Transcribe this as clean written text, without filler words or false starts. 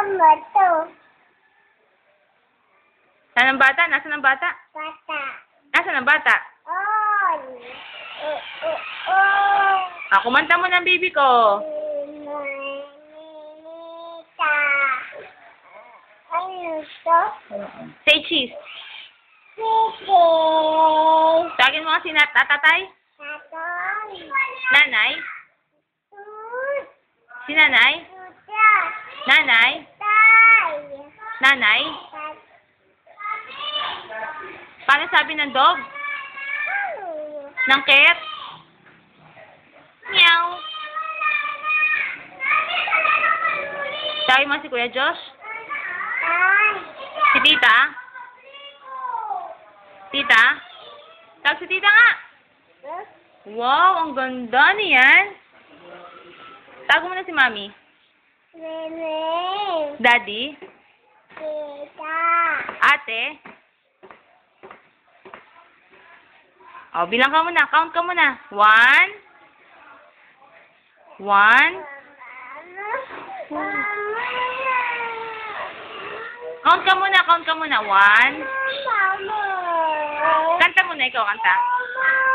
Mama to. Saan ang bata? Nasaan ang bata? Bata. Nasaan ang bata? On. Oh. Kumanta mo ng baby ko. Manita. Ano to? Say cheese. Sige. Tawagin mo nga si tatatay. Tatay. Nanay. Tut. Si nanay. Tuta. Nanay. Tay. Nanay. Paano sabi ng dog? Ng cat? Meow. Tawagin mo si Kuya Josh. Tay. Si tita. Tita? Tawag si tita nga. Wow, ang ganda niyan. Tago mo na si mami. Meme. Daddy? Tita. Ate? Bilang ka muna. Count ka muna. 1. 1. Count ka muna. 1. Mama. Kanta muna. Ikaw kanta. Mama.